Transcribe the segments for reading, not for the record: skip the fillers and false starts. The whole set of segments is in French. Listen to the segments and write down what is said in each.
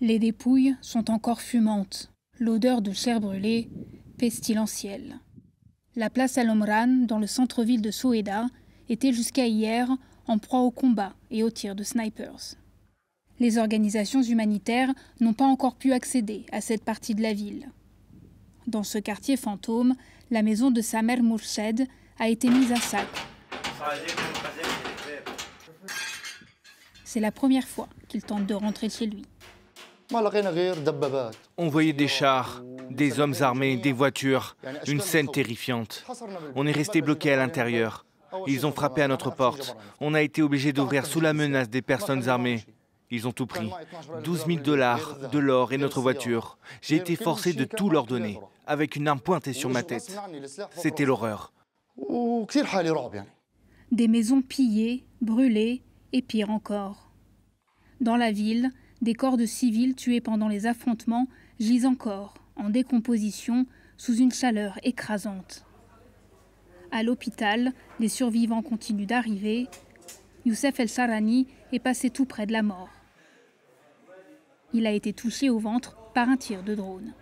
Les dépouilles sont encore fumantes, l'odeur de chair brûlée, pestilentielle. La place Al-Omran, dans le centre-ville de Soheda, était jusqu'à hier en proie aux combats et aux tirs de snipers. Les organisations humanitaires n'ont pas encore pu accéder à cette partie de la ville. Dans ce quartier fantôme, la maison de Samer Mourshed a été mise à sac. C'est la première fois qu'il tente de rentrer chez lui. On voyait des chars, des hommes armés, des voitures, une scène terrifiante. On est resté bloqué à l'intérieur. Ils ont frappé à notre porte. On a été obligé d'ouvrir sous la menace des personnes armées. Ils ont tout pris. 12 000 $, de l'or et notre voiture. J'ai été forcé de tout leur donner, avec une arme pointée sur ma tête. C'était l'horreur. Des maisons pillées, brûlées et pire encore. Dans la ville, des corps de civils tués pendant les affrontements gisent encore, en décomposition, sous une chaleur écrasante. À l'hôpital, les survivants continuent d'arriver. Youssef El-Sarani est passé tout près de la mort. Il a été touché au ventre par un tir de drone.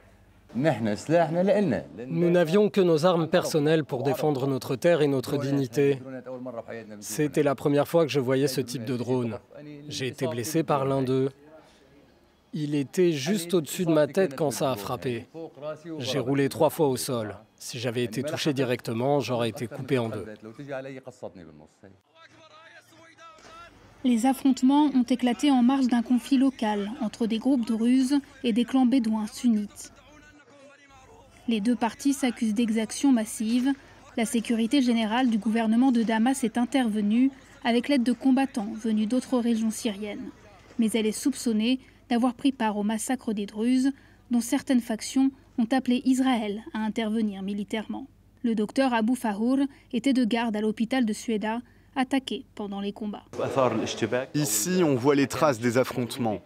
Nous n'avions que nos armes personnelles pour défendre notre terre et notre dignité. C'était la première fois que je voyais ce type de drone. J'ai été blessé par l'un d'eux. Il était juste au-dessus de ma tête quand ça a frappé. J'ai roulé 3 fois au sol. Si j'avais été touché directement, j'aurais été coupé en deux. Les affrontements ont éclaté en marge d'un conflit local entre des groupes druzes et des clans bédouins sunnites. Les deux parties s'accusent d'exactions massives. La sécurité générale du gouvernement de Damas est intervenue avec l'aide de combattants venus d'autres régions syriennes. Mais elle est soupçonnée d'avoir pris part au massacre des Druzes, dont certaines factions ont appelé Israël à intervenir militairement. Le docteur Abou Fahour était de garde à l'hôpital de Soheda, attaqué pendant les combats. Ici, on voit les traces des affrontements.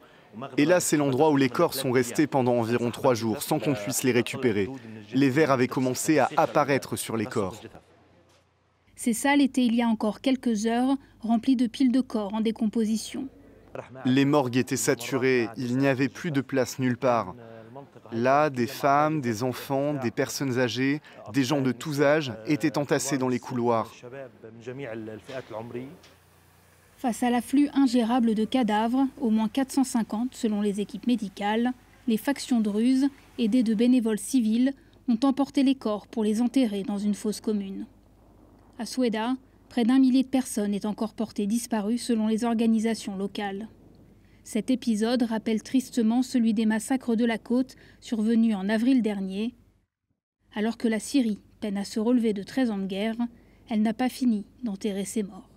Et là, c'est l'endroit où les corps sont restés pendant environ 3 jours, sans qu'on puisse les récupérer. Les vers avaient commencé à apparaître sur les corps. Ces salles étaient il y a encore quelques heures remplies de piles de corps en décomposition. Les morgues étaient saturées, il n'y avait plus de place nulle part. Là, des femmes, des enfants, des personnes âgées, des gens de tous âges étaient entassés dans les couloirs. Face à l'afflux ingérable de cadavres, au moins 450 selon les équipes médicales, les factions druzes, aidées de bénévoles civils, ont emporté les corps pour les enterrer dans une fosse commune. À Soheda, près d'1 millier de personnes est encore portées disparues selon les organisations locales. Cet épisode rappelle tristement celui des massacres de la côte survenus en avril dernier. Alors que la Syrie peine à se relever de 13 ans de guerre, elle n'a pas fini d'enterrer ses morts.